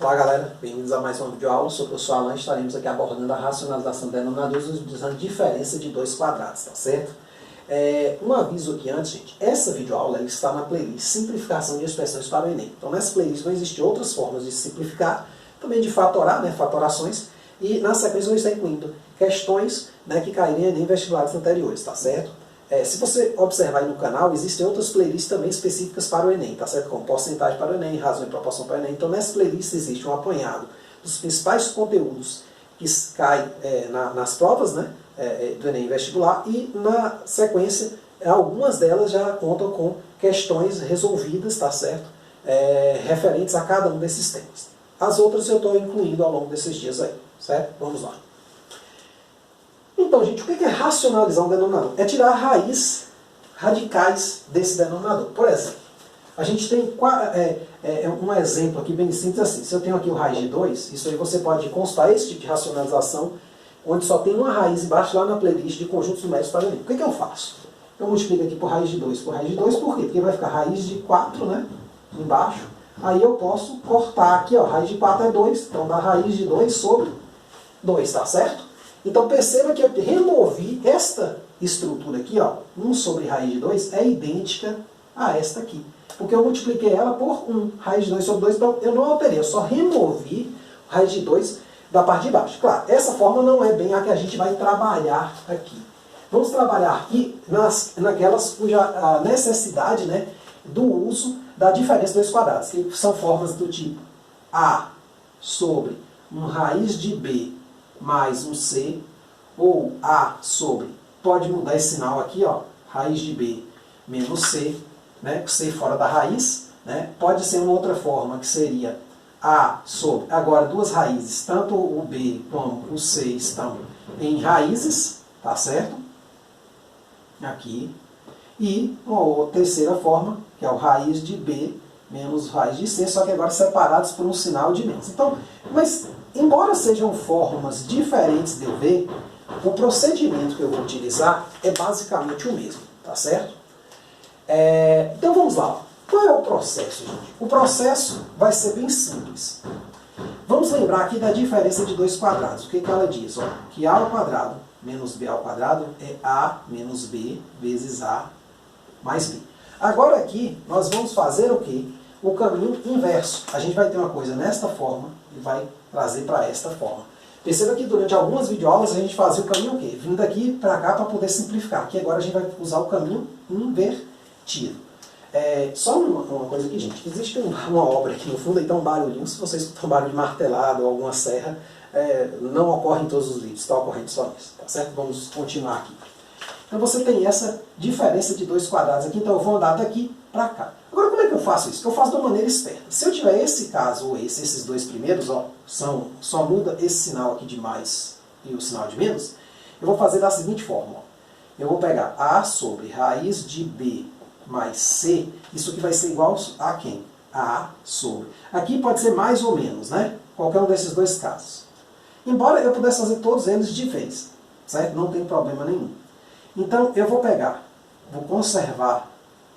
Olá galera, bem-vindos a mais uma videoaula. Sou o professor Alan, estaremos aqui abordando a racionalização de denominadores utilizando diferença de dois quadrados, tá certo? Um aviso aqui antes, gente, essa videoaula ela está na playlist Simplificação de Expressões para o Enem. Então nessa playlist vão existir outras formas de simplificar, também de fatorar, fatorações, e na sequência eu vou estar incluindo questões que caírem em Enem vestibulares anteriores, tá certo? Se você observar aí no canal, existem outras playlists também específicas para o Enem, tá certo? Como porcentagem para o Enem, razão e proporção para o Enem. Então nessa playlist existe um apanhado dos principais conteúdos que caem nas provas do Enem vestibular, e na sequência algumas delas já contam com questões resolvidas, tá certo? Referentes a cada um desses temas. As outras eu estou incluindo ao longo desses dias aí, certo? Vamos lá. Então, gente, o que é racionalizar um denominador? É tirar radicais desse denominador. Por exemplo, a gente tem um exemplo aqui bem simples assim. Se eu tenho aqui o raiz de 2, isso aí você pode constar esse tipo de racionalização, onde só tem uma raiz embaixo lá na playlist de conjuntos numéricos para o Enem. O que eu faço? Eu multiplico aqui por raiz de 2 por raiz de 2, por quê? Porque vai ficar raiz de 4, embaixo. Aí eu posso cortar aqui, ó, raiz de 4 é 2, então dá raiz de 2 sobre 2, tá certo? Então perceba que eu removi esta estrutura aqui, ó, 1 sobre raiz de 2 é idêntica a esta aqui. Porque eu multipliquei ela por 1, raiz de 2 sobre 2, então eu não alterei, eu só removi raiz de 2 da parte de baixo. Claro, essa forma não é bem a que a gente vai trabalhar aqui. Vamos trabalhar aqui naquelas cuja a necessidade do uso da diferença dos quadrados, que são formas do tipo A sobre raiz de B mais C, ou A sobre, pode mudar esse sinal aqui, ó, raiz de B menos C, C fora da raiz, pode ser uma outra forma, que seria A sobre, agora duas raízes, tanto o B como o C estão em raízes, tá certo? Aqui. E uma terceira forma, que é o raiz de B menos raiz de C, só que agora separados por um sinal de menos. Então, mas, embora sejam formas diferentes de eu ver, o procedimento que eu vou utilizar é basicamente o mesmo, tá certo? Então vamos lá. Qual é o processo, gente? O processo vai ser bem simples. Vamos lembrar aqui da diferença de dois quadrados. O que ela diz? Ó, que A ao quadrado menos B ao quadrado é A menos B vezes A mais B. Agora aqui nós vamos fazer o quê? O caminho inverso. A gente vai ter uma coisa nesta forma e vai trazer para esta forma. Perceba que durante algumas videoaulas a gente fazia o caminho o quê? Vindo daqui para cá para poder simplificar. Aqui agora a gente vai usar o caminho invertido. Só uma coisa aqui, gente. Existe uma obra aqui no fundo, então um barulhinho. Se você escutar um barulho de martelado ou alguma serra, não ocorre em todos os livros, está ocorrendo só nisso. Tá certo? Vamos continuar aqui. Então você tem essa diferença de dois quadrados aqui, então eu vou andar daqui para cá. Agora como é que eu faço isso? Eu faço de uma maneira externa. Se eu tiver esse caso ou esses dois primeiros, ó, só muda esse sinal aqui de mais e o sinal de menos, eu vou fazer da seguinte forma. Ó. Eu vou pegar A sobre raiz de B mais C, isso aqui vai ser igual a quem? A sobre. Aqui pode ser mais ou menos, qualquer um desses dois casos. Embora eu pudesse fazer todos eles de vez, certo? Não tem problema nenhum. Então eu vou pegar, vou conservar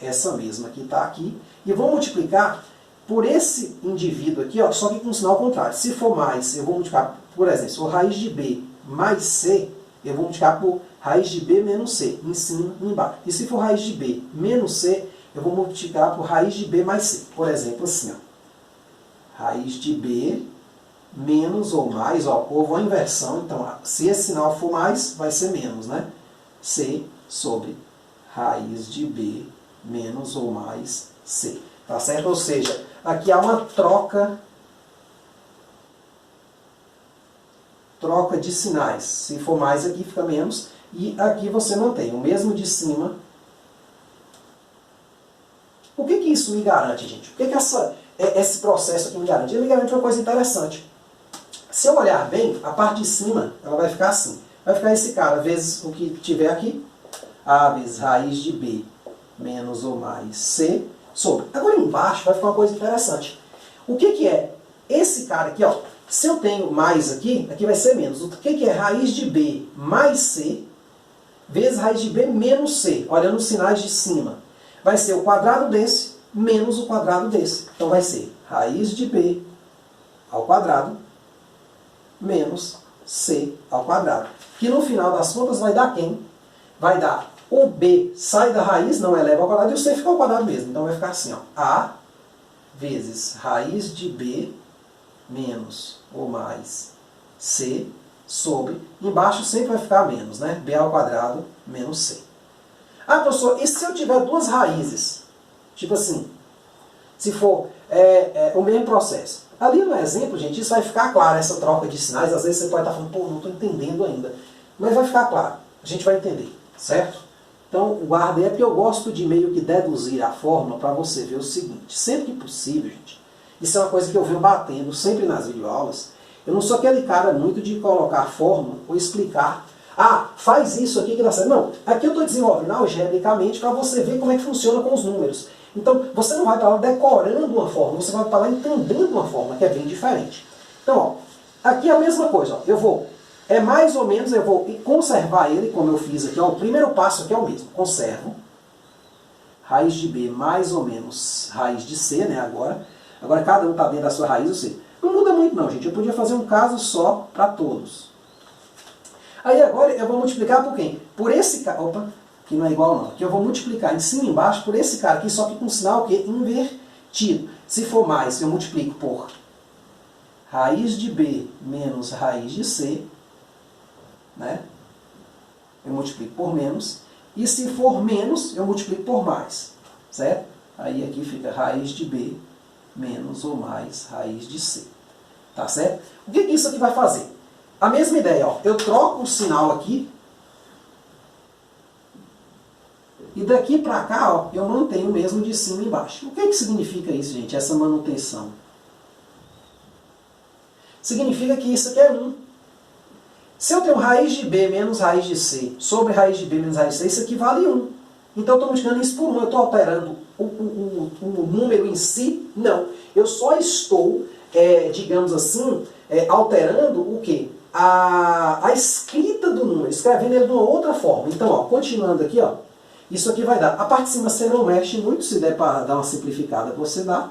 essa mesma que está aqui, e vou multiplicar por esse indivíduo aqui, ó, só que com um sinal contrário. Se for mais, eu vou multiplicar, por exemplo, se for raiz de B mais C, eu vou multiplicar por raiz de B menos C, em cima e embaixo. E se for raiz de B menos C, eu vou multiplicar por raiz de B mais C. Por exemplo, assim, ó, raiz de B menos ou mais, ó, houve uma inversão, então se esse sinal for mais, vai ser menos, C sobre raiz de B menos ou mais C. Tá certo? Ou seja, aqui há uma troca de sinais. Se for mais, aqui fica menos. E aqui você mantém o mesmo de cima. O que isso me garante, gente? O que esse processo aqui me garante? Ele me garante uma coisa interessante. Se eu olhar bem, a parte de cima ela vai ficar assim. Vai ficar esse cara, vezes o que tiver aqui. A vezes raiz de B menos ou mais C sobre. Agora embaixo vai ficar uma coisa interessante. O que é esse cara aqui? Ó, se eu tenho mais aqui, aqui vai ser menos. O que é raiz de B mais C vezes raiz de B menos C? Olhando os sinais de cima. Vai ser o quadrado desse menos o quadrado desse. Então vai ser raiz de B ao quadrado menos C ao quadrado. Que no final das contas vai dar quem? Vai dar o B sai da raiz, não eleva ao quadrado, e o C fica ao quadrado mesmo. Então vai ficar assim, ó, A vezes raiz de B menos ou mais C sobre, embaixo sempre vai ficar menos, né? B ao quadrado menos C. Ah, professor, e se eu tiver duas raízes? Tipo assim, se for o mesmo processo. Ali no exemplo, gente, isso vai ficar claro, essa troca de sinais. Às vezes você pode estar falando, pô, não estou entendendo ainda. Mas vai ficar claro, a gente vai entender, certo? Então, guarda aí, é porque eu gosto de meio que deduzir a fórmula para você ver o seguinte. Sempre que possível, gente, isso é uma coisa que eu venho batendo sempre nas videoaulas. Eu não sou aquele cara muito de colocar fórmula ou explicar. Ah, faz isso aqui que dá certo. Não, aqui eu estou desenvolvendo algebricamente para você ver como é que funciona com os números. Então, você não vai para lá decorando uma fórmula, você vai para lá entendendo uma fórmula, que é bem diferente. Então, ó, aqui é a mesma coisa. Ó, eu vou, mais ou menos, eu vou conservar ele, como eu fiz aqui. Ó, o primeiro passo aqui é o mesmo. Conservo. Raiz de B mais ou menos raiz de C, né, agora. Agora, cada um está dentro da sua raiz, ou seja, não muda muito não, gente. Eu podia fazer um caso só para todos. Aí agora eu vou multiplicar por quem? Por esse cara. Opa, que não é igual não. Aqui eu vou multiplicar em cima e embaixo por esse cara aqui, só que com sinal o quê? Invertido. Se for mais, eu multiplico por raiz de B menos raiz de C, né? Eu multiplico por menos. E se for menos, eu multiplico por mais, certo? Aí aqui fica raiz de B menos ou mais raiz de C. Tá certo? O que isso aqui vai fazer? A mesma ideia, ó. Eu troco o sinal aqui. E daqui para cá, ó, eu mantenho o mesmo de cima e embaixo. O que significa isso, gente? Essa manutenção. Significa que isso aqui é 1. Se eu tenho raiz de B menos raiz de C sobre raiz de B menos raiz de C, isso aqui vale 1. Então eu estou multiplicando isso por 1. Eu estou alterando o número em si? Não. Eu só estou, digamos assim, alterando o quê? A escrita do número, escrevendo ele de uma outra forma. Então, ó, continuando aqui, ó, isso aqui vai dar. A parte de cima você não mexe muito, se der para dar uma simplificada, você dá.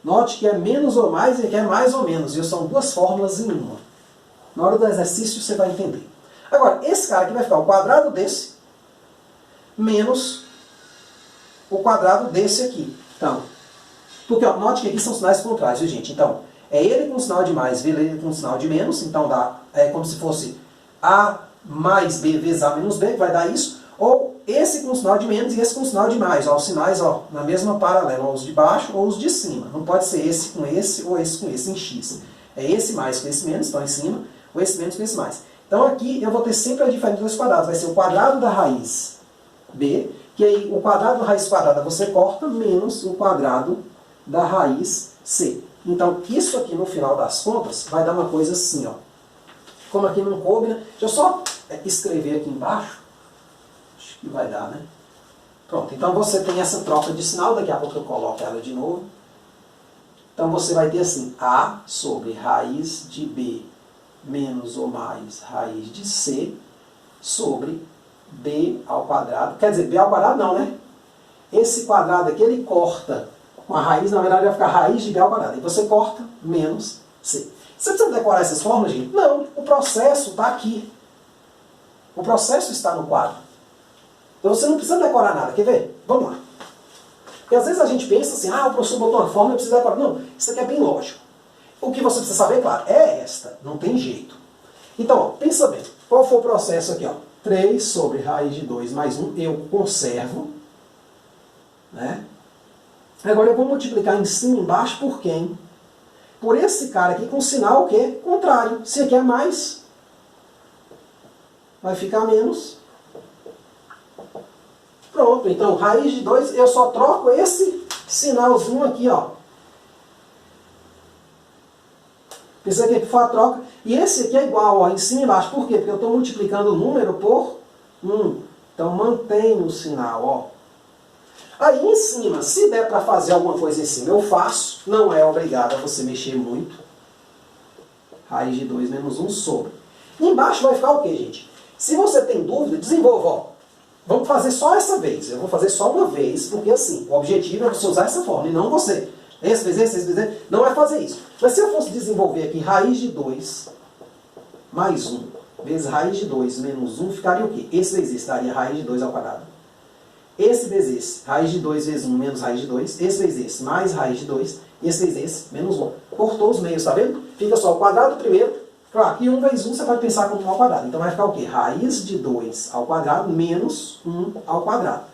Note que é menos ou mais e que é mais ou menos. E são duas fórmulas em uma. Na hora do exercício você vai entender. Agora, esse cara aqui vai ficar o quadrado desse menos o quadrado desse aqui. Então, porque ó, note que aqui são sinais contrários, viu, gente? Então, é ele com sinal de mais, ele com sinal de menos. Então dá como se fosse A mais B vezes A menos B, que vai dar isso. Ou esse com sinal de menos e esse com sinal de mais. Ó, os sinais ó, na mesma paralela, ó, os de baixo ou os de cima. Não pode ser esse com esse ou esse com esse em X. É esse mais com esse menos, então em cima, ou esse menos com esse mais. Então aqui eu vou ter sempre a diferença dos quadrados. Vai ser o quadrado da raiz B, que aí o quadrado da raiz quadrada você corta, menos o quadrado da raiz C. Então isso aqui no final das contas vai dar uma coisa assim, ó. Como aqui não coube, né? Deixa eu só escrever aqui embaixo. Acho que vai dar, né? Pronto, então você tem essa troca de sinal, daqui a pouco eu coloco ela de novo. Então você vai ter assim, A sobre raiz de B menos ou mais raiz de C sobre B ao quadrado. Quer dizer, B ao quadrado não, né? Esse quadrado aqui ele corta com a raiz, na verdade vai ficar raiz de B ao quadrado. E você corta menos C. Você precisa decorar essas fórmulas, gente? Não, o processo está aqui. O processo está no quadro. Então você não precisa decorar nada. Quer ver? Vamos lá. Porque às vezes a gente pensa assim, ah, o professor botou uma fórmula, eu preciso decorar. Não, isso aqui é bem lógico. O que você precisa saber, claro, é esta. Não tem jeito. Então, ó, pensa bem. Qual foi o processo aqui? Ó? 3 sobre raiz de 2 mais 1, eu conservo. Né? Agora eu vou multiplicar em cima e embaixo por quem? Por esse cara aqui com sinal o quê? Contrário. Se aqui é mais, vai ficar menos. Pronto, então raiz de 2, eu só troco esse sinalzinho aqui, ó. Isso aqui foi a troca. E esse aqui é igual, ó, em cima e embaixo. Por quê? Porque eu estou multiplicando o número por 1. Então mantenho o sinal, ó. Aí em cima, se der para fazer alguma coisa em cima, eu faço. Não é obrigado a você mexer muito. Raiz de 2 menos 1 sobre. Embaixo vai ficar o quê, gente? Se você tem dúvida, desenvolva, ó. Vamos fazer só essa vez. Eu vou fazer só uma vez, porque assim, o objetivo é você usar essa fórmula e não você Esse vezes esse, não vai fazer isso. Mas se eu fosse desenvolver aqui raiz de 2 mais 1 vezes raiz de 2 menos 1, ficaria o quê? Esse vezes esse daria raiz de 2 ao quadrado. Esse vezes esse, raiz de 2 vezes 1 menos raiz de 2. Esse vezes esse, mais raiz de 2. Esse vezes esse, menos 1. Cortou os meios, tá vendo? Fica só o quadrado primeiro. Claro, que 1 vezes 1 você pode pensar como 1 ao quadrado. Então vai ficar o quê? Raiz de 2 ao quadrado menos 1 ao quadrado.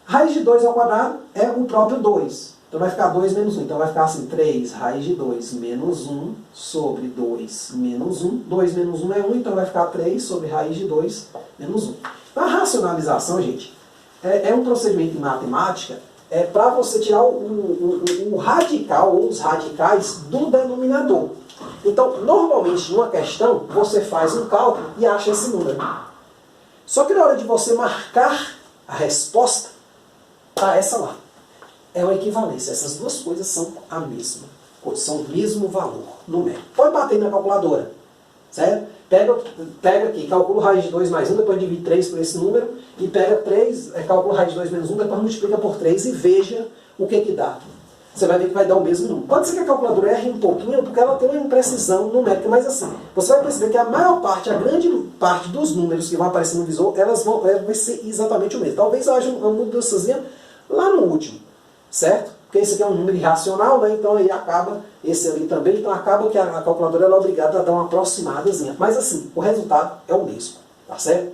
Raiz de 2 ao quadrado é o próprio 2. Então vai ficar 2 menos 1. Então vai ficar assim, 3 raiz de 2 menos 1 sobre 2 menos 1. 2 menos 1 é 1, então vai ficar 3 sobre raiz de 2 menos 1. A racionalização, gente, é um procedimento em matemática para você tirar o radical ou os radicais do denominador. Então, normalmente, numa questão, você faz um cálculo e acha esse número. Só que na hora de você marcar a resposta, está essa lá. É uma equivalência. Essas duas coisas são a mesma coisa, são o mesmo valor numérico. Pode bater na calculadora, certo? Pega aqui, calcula raiz de 2 mais 1, depois divide 3 por esse número, e pega 3, calcula raiz de 2 menos 1, depois multiplica por 3 e veja o que dá. Você vai ver que vai dar o mesmo número. Pode ser que a calculadora erre um pouquinho, porque ela tem uma imprecisão numérica, mas assim, você vai perceber que a maior parte, a grande parte dos números que vão aparecer no visor, vai ser exatamente o mesmo. Talvez haja uma mudançazinha lá no último, certo? Porque esse aqui é um número irracional, né? Então aí acaba, esse ali também, então acaba que a calculadora ela é obrigada a dar uma aproximadazinha. Mas assim, o resultado é o mesmo, tá certo?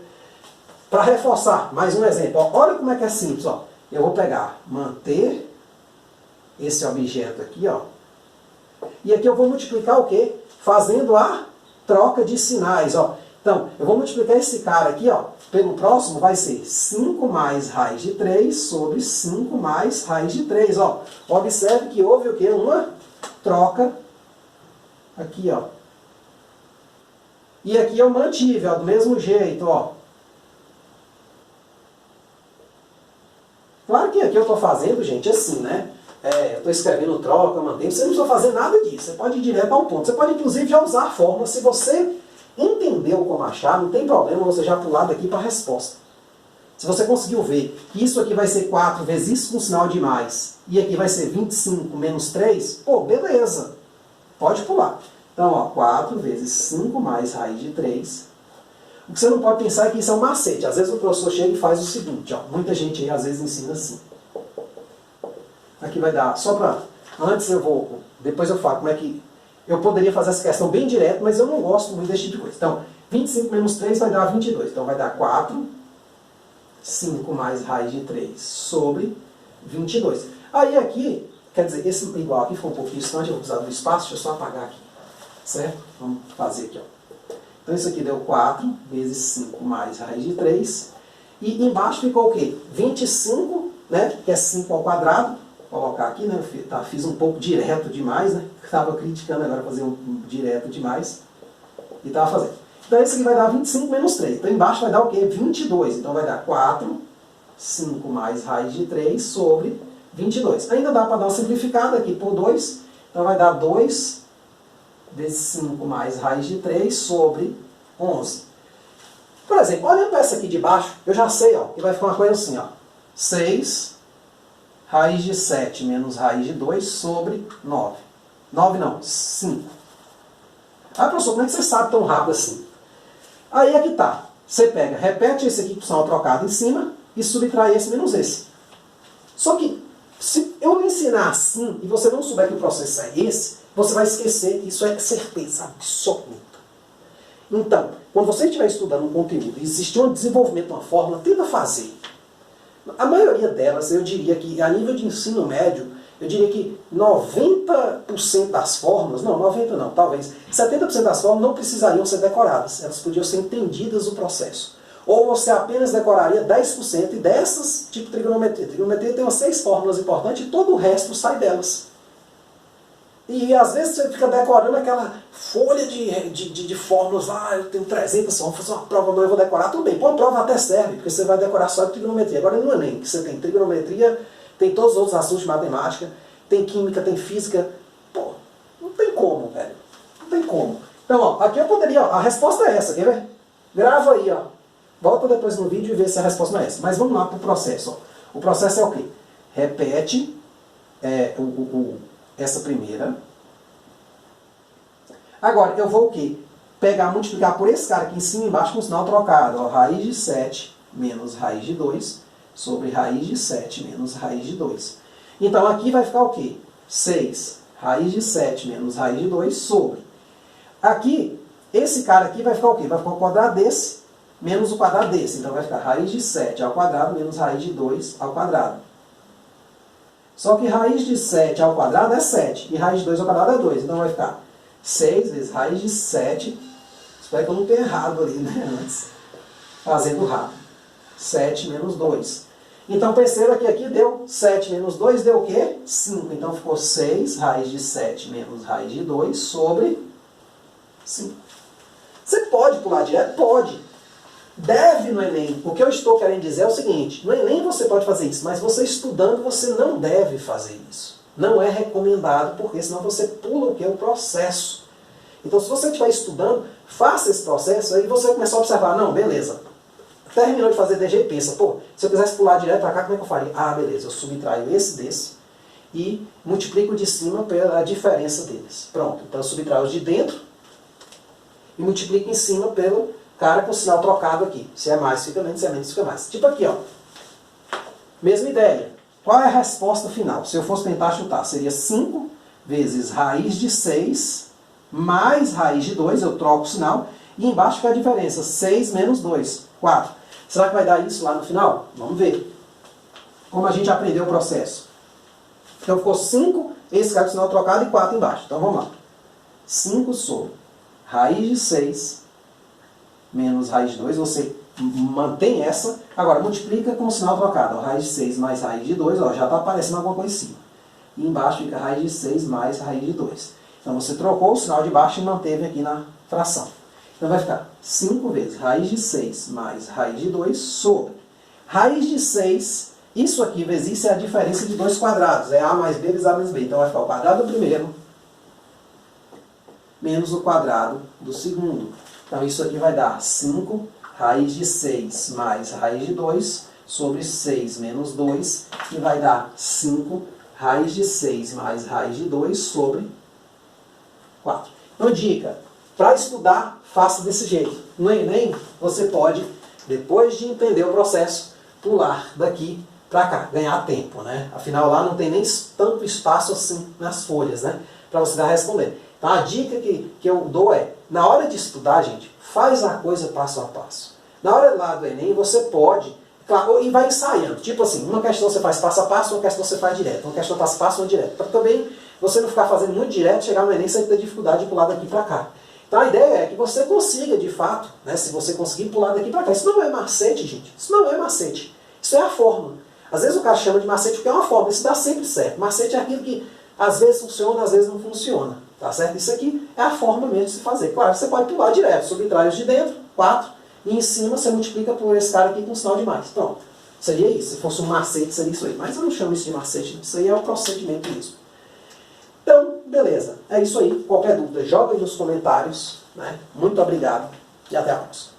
Para reforçar, mais um exemplo. Ó, olha como é que é simples. Ó. Eu vou pegar, manter esse objeto aqui, ó. E aqui eu vou multiplicar o quê? Fazendo a troca de sinais, ó. Então, eu vou multiplicar esse cara aqui, ó, pelo próximo vai ser 5 mais raiz de 3 sobre 5 mais raiz de 3, ó. Observe que houve o quê? Uma troca aqui, ó. E aqui eu mantive, ó, do mesmo jeito, ó. Claro que aqui eu estou fazendo, gente, assim, né? Eu estou escrevendo troca, mantém. Você não precisa fazer nada disso. Você pode ir direto ao ponto. Você pode, inclusive, já usar a fórmula. Se você entendeu como achar, não tem problema você já pular daqui para a resposta. Se você conseguiu ver que isso aqui vai ser 4 vezes isso com sinal de mais, e aqui vai ser 25 menos 3, pô, beleza. Pode pular. Então, ó, 4 vezes 5 mais raiz de 3. O que você não pode pensar é que isso é um macete. Às vezes o professor chega e faz o seguinte, ó. Muita gente aí às vezes ensina assim. Aqui vai dar, só para... Antes depois eu falo como é que... Eu poderia fazer essa questão bem direto, mas eu não gosto muito desse tipo de coisa. Então, 25 menos 3 vai dar 22. Então vai dar 4, 5 mais raiz de 3 sobre 22. Aí aqui, quer dizer, esse igual aqui ficou um pouquinho distante, eu vou precisar do espaço, deixa eu só apagar aqui. Certo? Vamos fazer aqui, ó. Então isso aqui deu 4 vezes 5 mais raiz de 3. E embaixo ficou o quê? 25, né? Que é 5 ao quadrado. Vou colocar aqui, né? Fiz um pouco direto demais, né? Estava criticando agora fazer um direto demais. E estava fazendo. Então esse aqui vai dar 25 menos 3. Então embaixo vai dar o quê? 22. Então vai dar 4, 5 mais raiz de 3 sobre 22. Ainda dá para dar uma simplificada aqui por 2. Então vai dar 2 vezes 5 mais raiz de 3 sobre 11. Por exemplo, olhando para essa aqui de baixo, eu já sei, ó, que vai ficar uma coisa assim, ó. 6 raiz de 7 menos raiz de 2 sobre 9. 9 não, 5. Ah, professor, como é que você sabe tão rápido assim? Aí é que tá. Você pega, repete esse aqui com sinal trocado em cima e subtrai esse menos esse. Só que, se eu lhe ensinar assim e você não souber que o processo é esse, você vai esquecer, isso é certeza absoluta. Então, quando você estiver estudando um conteúdo e existir um desenvolvimento de uma fórmula, tenta fazer. A maioria delas, eu diria que, a nível de ensino médio, eu diria que 90% das fórmulas, não, 90% não, talvez, 70% das fórmulas não precisariam ser decoradas, elas podiam ser entendidas o processo. Ou você apenas decoraria 10% e dessas, tipo trigonometria. Trigonometria tem umas 6 fórmulas importantes e todo o resto sai delas. E às vezes você fica decorando aquela folha de fórmulas lá, eu tenho 300 fórmulas, vou fazer uma prova, mas eu vou decorar, tudo bem. Pô, a prova até serve, porque você vai decorar só de trigonometria. Agora no Enem, que você tem trigonometria, tem todos os outros assuntos de matemática, tem química, tem física. Pô, não tem como, velho. Não tem como. Então, ó, aqui eu poderia, ó, a resposta é essa, quer ver? Grava aí, ó. Volta depois no vídeo e vê se a resposta não é essa. Mas vamos lá para o processo, ó. O processo é o quê? Repete essa primeira. Agora, eu vou o quê? Pegar, multiplicar por esse cara aqui em cima e embaixo com sinal trocado. Ó, raiz de 7 menos raiz de 2 sobre raiz de 7 menos raiz de 2. Então, aqui vai ficar o quê? 6 raiz de 7 menos raiz de 2 sobre. Aqui, esse cara aqui vai ficar o quê? Vai ficar o quadrado desse menos o quadrado desse. Então, vai ficar raiz de 7 ao quadrado menos raiz de 2 ao quadrado. Só que raiz de 7 ao quadrado é 7. E raiz de 2 ao quadrado é 2. Então, vai ficar 6 vezes raiz de 7. Espero que eu não tenha errado ali, né? Antes. Fazendo rápido. 7 menos 2. Então, perceba que aqui deu 7 menos 2, deu o quê? 5. Então, ficou 6 raiz de 7 menos raiz de 2 sobre 5. Você pode pular direto? Pode. Deve no Enem. O que eu estou querendo dizer é o seguinte. No Enem você pode fazer isso, mas você estudando, você não deve fazer isso. Não é recomendado, porque senão você pula o que? O processo. Então, se você estiver estudando, faça esse processo, aí você começa a observar, não, beleza. Terminou de fazer DG e pensa, pô, se eu quisesse pular direto para cá, como é que eu faria? Ah, beleza, eu subtraio esse desse e multiplico de cima pela diferença deles. Pronto, então eu subtraio os de dentro e multiplico em cima pelo cara com o sinal trocado aqui. Se é mais, fica menos, se é menos, fica mais. Tipo aqui, ó. Mesma ideia. Qual é a resposta final? Se eu fosse tentar chutar, seria 5 vezes raiz de 6 mais raiz de 2, eu troco o sinal, e embaixo fica a diferença, 6 menos 2, 4. Será que vai dar isso lá no final? Vamos ver. Como a gente aprendeu o processo. Então ficou 5, esse cara com sinal trocado, e 4 embaixo. Então vamos lá. 5 sobre raiz de 6 menos raiz de 2, você mantém essa, agora multiplica com o sinal trocado. Ó, raiz de 6 mais raiz de 2, ó, já está aparecendo alguma coisa em cima. E embaixo fica raiz de 6 mais raiz de 2. Então você trocou o sinal de baixo e manteve aqui na fração. Então vai ficar 5 vezes raiz de 6 mais raiz de 2 sobre raiz de 6, isso aqui vezes isso é a diferença de dois quadrados, é A mais B vezes A menos B. Então vai ficar o quadrado do primeiro menos o quadrado do segundo. Então isso aqui vai dar 5 raiz de 6 mais raiz de 2 sobre 6 menos 2, e vai dar 5 raiz de 6 mais raiz de 2 sobre 4. Então dica, para estudar, faça desse jeito. No Enem, você pode, depois de entender o processo, pular daqui para cá, ganhar tempo, né? Afinal, lá não tem nem tanto espaço assim nas folhas, né? Para você estar respondendo. Então, a dica que eu dou é, na hora de estudar, gente, faz a coisa passo a passo. Na hora lá do Enem, você pode, claro, e vai ensaiando. Tipo assim, uma questão você faz passo a passo, uma questão você faz direto. Uma questão passo a passo, uma direto. Para também você não ficar fazendo muito direto, chegar no Enem sem ter dificuldade de pular daqui para cá. Então a ideia é que você consiga, de fato, né, se você conseguir pular daqui para cá. Isso não é macete, gente. Isso não é macete. Isso é a fórmula. Às vezes o cara chama de macete porque é uma fórmula. Isso dá sempre certo. Macete é aquilo que às vezes funciona, às vezes não funciona. Tá certo? Isso aqui é a forma mesmo de se fazer. Claro, você pode pular direto. Subtrai os de dentro, 4. E em cima você multiplica por esse cara aqui com um sinal de mais. Pronto. Seria isso. Se fosse um macete, seria isso aí. Mas eu não chamo isso de macete. Isso aí é o procedimento mesmo. Então, beleza. É isso aí. Qualquer dúvida, joga aí nos comentários. Né? Muito obrigado e até a próxima.